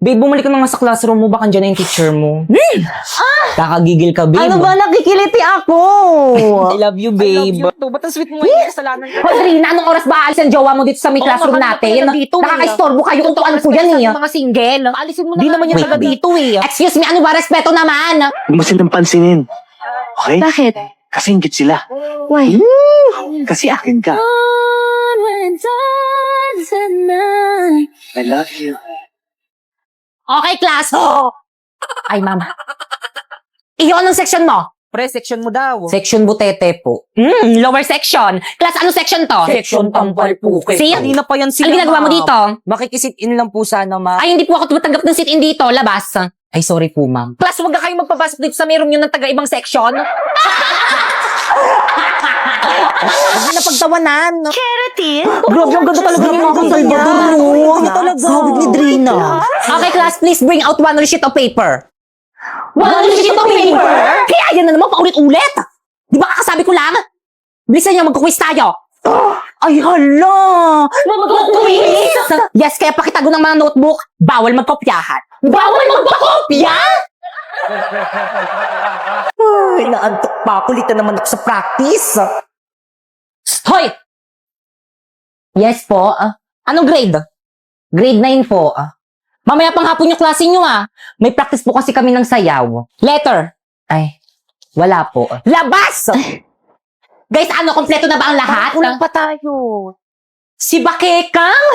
Babe, bumalik ka na nga sa classroom mo. Baka dyan na yung teacher mo. Kakagigil ka, babe. Ano ba, nakikiliti ako? I love you, babe. I love you too. Ba't ang sweet mo ngayon? Kasalanan ka. Rodrina, anong oras ba aalis ang jowa mo dito sa may classroom natin? Nakaka-istorbo kayo kung tuan ko yan eh. Mga single. Paalisin mo na. Di naman yan taga dito eh. Excuse me, ano ba? Respeto naman. Huwag mo silang pansinin. Okay? Bakit? Kasi ingit sila. Why? Kasi akin ka. I love you. Okay, class. Ay, mama. Iyo, anong section mo? Pre, section mo daw. Section butete po. Lower section. Class, anong section to? Section tampal po. See? Kanina pa yan sila. Ano ginagawa mo ma'am. dito? Makikisit in lang po sana, ma. Ay, hindi po ako tumatanggap ng sit-in dito. Labas. Ay, sorry po, ma'am. Class, huwag na kayong magpapasok dito sa meron yun ng taga-ibang section. Huwag na pagtawanan. Grabe, ang ganda talaga ng mga Salvador, no? Talaga. Hawig ni Drina. Okay, class, please bring out one sheet of paper. One sheet of paper? Kaya yan na naman, paulit-ulit. Di ba kakasabi ko lang? Bilisan niyo, magkukwis tayo. Ay, hala. Magkukwis? Yes, kaya pakitago ng mga notebook, bawal magkopyahan. Bawal magpakopya? Ay, naantok pa. Kulitan naman ako sa practice. Hoy! Yes po. Anong grade? Grade 9 po. Mamaya pang hapon yung klase nyo May practice po kasi kami ng sayaw. Letter. Ay, wala po. Labas! Guys, kompleto na ba ang lahat? Kulang pa tayo. Si Bakekang?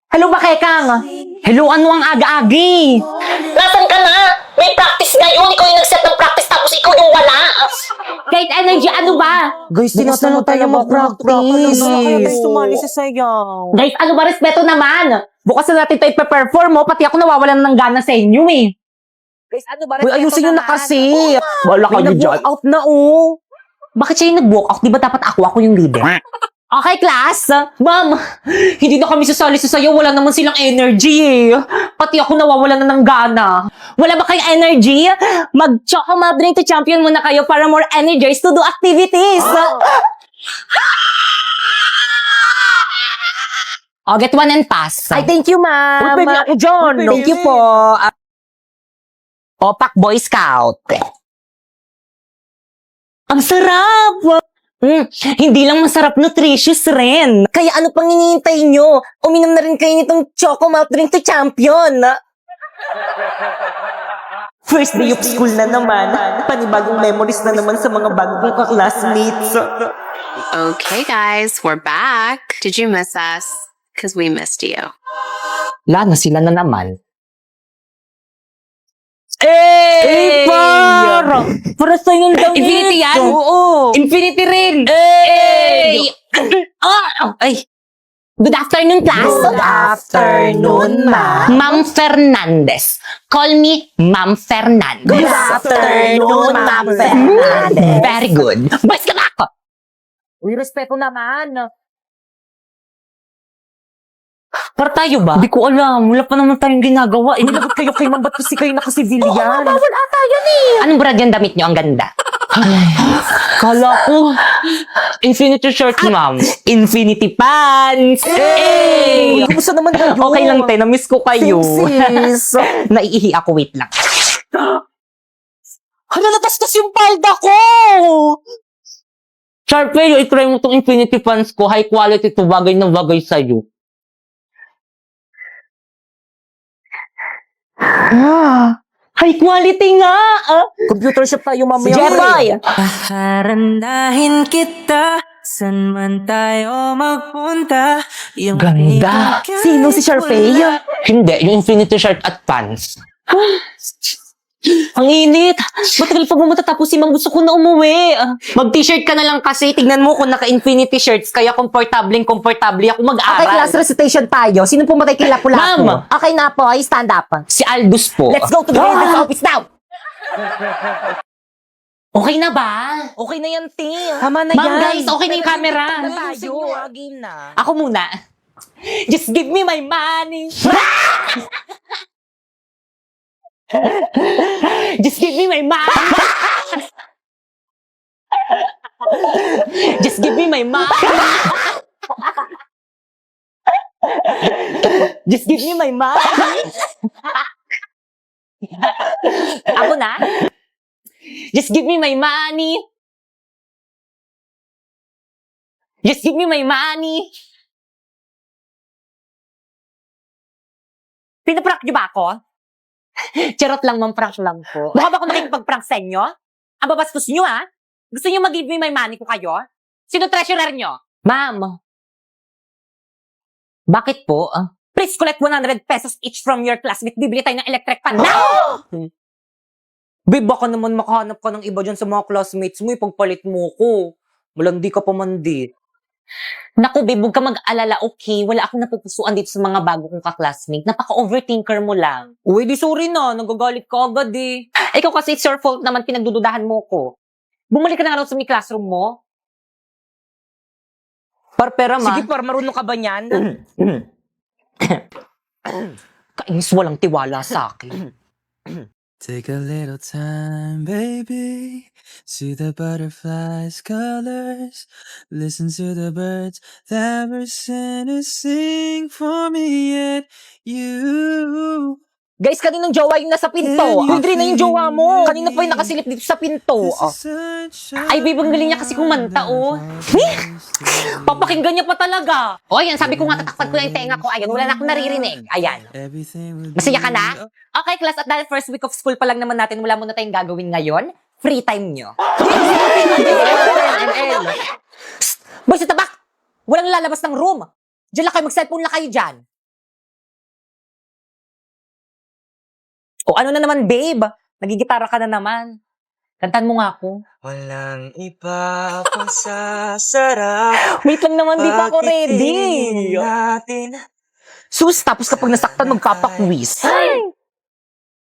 Hello, Bakekang. Hello, ano ang aga-agi? Nasaan ka na? May practice ngayon. Ikaw yung nag-set ng practice tapos ikaw yung wala. Kahit energy, ano ba? Guys, tinatanong tayo mag-practice. Guys, tumali sa sayaw. Guys, ano ba? Respeto naman. Bukas na natin ito ipe-perform mo. Pati ako nawawalan ng gana sa inyo eh. Guys, ano ba? Uy, ayusin nyo na kasi. Wala May nag-walk out na, oh. Bakit siya yung nag-walk out? Di ba dapat ako yung leader? Okay, class. Ma'am, hindi na kami sasali sa sayo. Wala naman silang energy eh. Pati ako nawawalan na ng gana. Wala ba kayong energy? Mag-choco malt drink to champion muna kayo para more energized to do activities. Get one and pass. Ay, thank you, ma'am. Uy, pwede ako dyan. Thank you po. Opak Boy Scout. Ang sarap! Hindi lang masarap, nutritious rin. Kaya ano pang hinihintay nyo? Uminom na rin kayo nitong Choco Malt Drink to Champion. First day of school na naman. Panibagong memories na naman sa mga bagong classmates. Okay, guys, we're back. Did you miss us? Because we missed you. Lana, sila na naman. Eh, para sa'yo yung damit. Infinity yan? Oo. Infinity rin! Ay! Good afternoon, class! Good afternoon, ma'am. Ma'am Fernandez. Call me Ma'am Fernandez. Good afternoon, Ma'am Fernandez. Very good. Boys ka na ako! Uy, respeto naman. Para tayo ba? Hindi ko alam. Wala pa naman tayong ginagawa. Inilagot kayo kay ma'am. Ba't kasi kayo nakasibilyan? Bawal ata yan eh. Anong brand yung damit nyo? Ang ganda. Kala ko. Infinity shirt, ma'am. Infinity pants. Hey! Kumusta naman kayo? Okay lang, te. Na-miss ko kayo. Sis. Naiihi ako. Wait lang. Hala, natastas yung palda ko! Sharpay, i-try mo itong Infinity pants ko. High quality to. Bagay na bagay sa'yo. High quality nga! Computer shop tayo mamaya. Jeboy! Parandahin kita, san man tayo magpunta. Yung Ganda! Sino si Sharpay? Hindi, yung Infinity shirt at pants. Ang init! Matagal pa bumunta tapos si Ma'am gusto ko na umuwi. Mag-t-shirt ka na lang kasi. Tignan mo kung naka-Infinity shirts. Kaya komportable ako mag-aral. Okay, class recitation tayo. Sino pumatay kay Lapu-Lapu? Ma'am. Okay na po, stand up. Si Aldous po. Let's go to the head office now. Okay na ba? Okay na yan, T. Tama na Ma'am, yan. guys, okay na yung camera. Tayo. Game na. Ako muna. Just give me my money. Just give me my money. Just give me my money. Just give me my money. Ako na? Just give me my money. Just give me my money. Pinaprank niyo ba ako? Charot lang, ma'am, prank lang po. Mukha ba ako nakikipag-prank sa inyo? Ang babastos niyo, ha? Gusto niyo mag-give me my money ko kayo? Sino treasurer niyo? Ma'am. Bakit po? Please collect 100 pesos each from your classmate. Bibili tayo ng electric fan. Now! Babe, baka naman makahanap ka ng iba dyan sa mga classmates mo. Ipagpalit mo ko. Malandi ka pa man di. Naku, babe, huwag ka mag-alala, okay? Wala akong napupusuan dito sa mga bago kong ka-classmate. Napaka-overthinker mo lang. Uy, di sorry na. Nagagalit ka agad eh. Ikaw kasi it's your fault naman pinagdududahan mo ko. Bumalik ka na nga raw sa may classroom mo. Pera, ma. Sige, par, marunong ka ba niyan? Kainis walang tiwala sa akin. Take a little time, baby. See the butterflies' colors. Listen to the birds that were sent to sing for me and you. Guys, kaninong jowa yung nasa pinto? Yung rin na yung jowa mo. Kanina pa yung nakasilip dito sa pinto. Ay, babe, ang galing niya kasi kumanta, oh. Papakinggan niya pa talaga. O, ayan, sabi ko nga tatakpan ko na yung tenga ko. Ayan, wala na akong naririnig. Ayan. Masaya ka na? Okay, class, at dahil first week of school pa lang naman natin, wala muna tayong gagawin ngayon. Free time nyo. Boys, sa tabak! Walang lalabas ng room. Diyan lang kayo, mag-cellphone lang kayo dyan. O ano na naman, babe? Nagigitara ka na naman. Kantan mo nga ako. Walang iba pang sasarap. Wait lang naman, di pa ako ready. Natin. Sus, tapos kapag nasaktan, magpapakwis.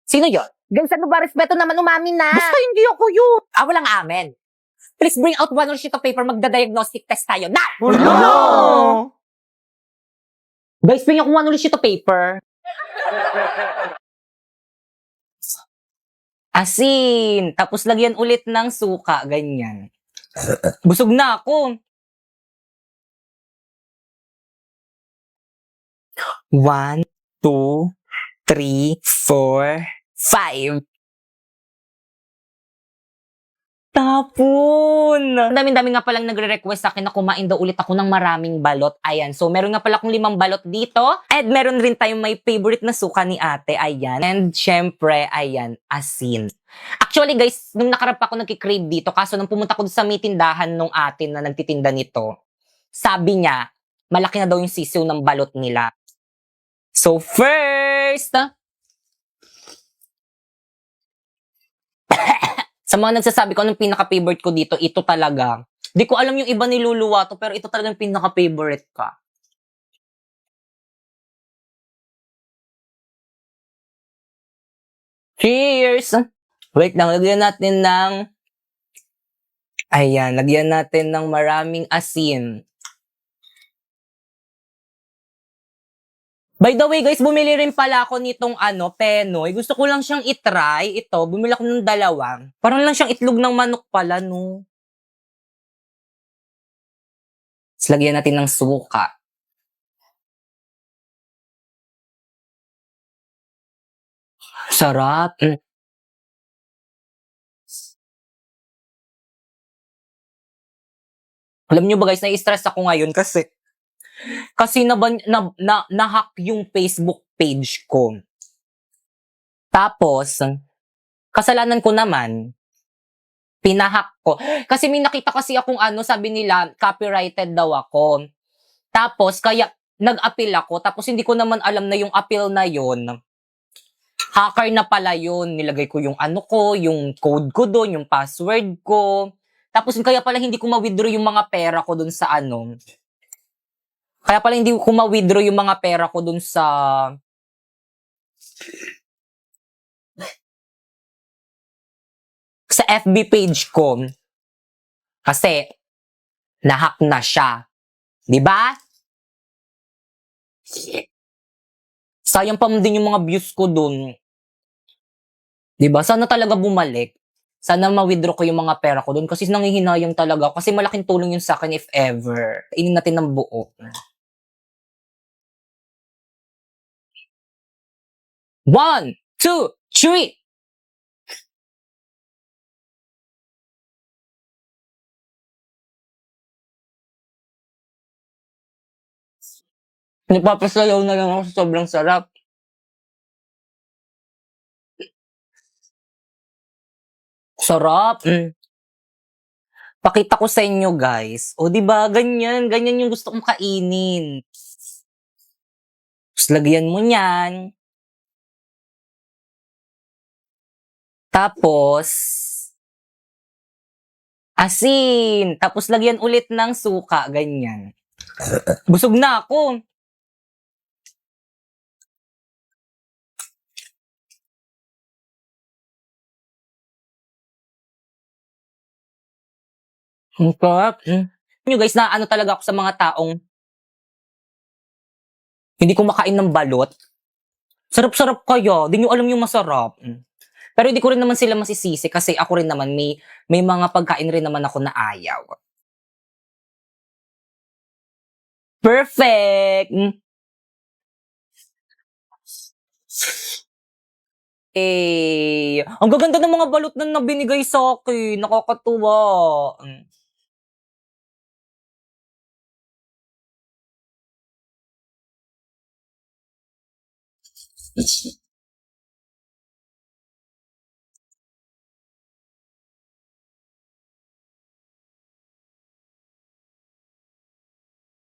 Sino yun? Gansan mo ba? Respeto naman, umamin na. Basta hindi ako yun. Walang amen. Please bring out one sheet of paper, magda-diagnostic test tayo. Na! No! Guys, bring ako one sheet of paper. Asin. Tapos lagyan ulit ng suka. Ganyan. Busog na ako. 1, 2, 3, 4, 5. Tapon! Dami-dami nga palang nagre-request sa akin na kumain daw ulit ako ng maraming balot. Ayan. So, meron nga pala akong 5 balot dito. And meron rin tayong may favorite na suka ni ate. Ayan. And syempre, ayan, asin. Actually, guys, nung nakarap ako nagkikrave dito, kaso nung pumunta ko sa may tindahan nung atin na nagtitinda nito, sabi niya, malaki na daw yung sisiw ng balot nila. So, first, sa mga nagsasabi ko anong pinaka-favorite ko dito, ito talaga. Di ko alam yung iba niluluwa to, pero ito talaga yung pinaka-favorite ka. Cheers! Wait lang, lagyan natin ng... Ayan, lagyan natin ng maraming asin. By the way, guys, bumili rin pala ako nitong Penoy. Gusto ko lang siyang itry. Ito, bumili ako ng 2. Parang lang siyang itlog ng manok pala, no? Tapos lagyan natin ng suka. Sarap. Alam nyo ba, guys, nai-stress ako ngayon kasi na-hack yung Facebook page ko. Tapos, kasalanan ko naman, pinahack ko. Kasi may nakita kasi akong sabi nila, copyrighted daw ako. Tapos, kaya nag-appeal ako. Tapos, hindi ko naman alam na yung appeal na yun, hacker na pala yun. Nilagay ko yung ko, yung code ko doon, yung password ko. Tapos, kaya pala hindi ko ma-withdraw yung mga pera ko doon sa Kaya pala hindi ko ma-withdraw yung mga pera ko dun sa FB page ko. Kasi na-hack na siya. 'Di ba? Sayang pa din yung mga views ko dun. 'Di ba? Sana talaga bumalik. Sana ma-withdraw ko yung mga pera ko dun kasi nanghihinayang talaga. Kasi malaking tulong yun sa akin if ever. Inin natin ng buo. 1, 2, 3. Nagpapasayaw na lang ako sa sobrang sarap. Sarap. Pakita ko sa inyo, guys. O, di ba? Ganyan. Ganyan yung gusto kong kainin. Tapos, lagyan mo niyan. Tapos, asin. Tapos, lagyan ulit ng suka. Ganyan. Busog na ako. Ang sarap. Nyo guys, na ano talaga ako sa mga taong hindi kumakain ng balot. Sarap-sarap kaya. Di nyo alam yung masarap. Pero hindi ko rin naman sila masisisi kasi ako rin naman may mga pagkain rin naman ako na ayaw. Perfect! Ang gaganda ng mga balot na nabinigay sa akin. Nakakatuwa.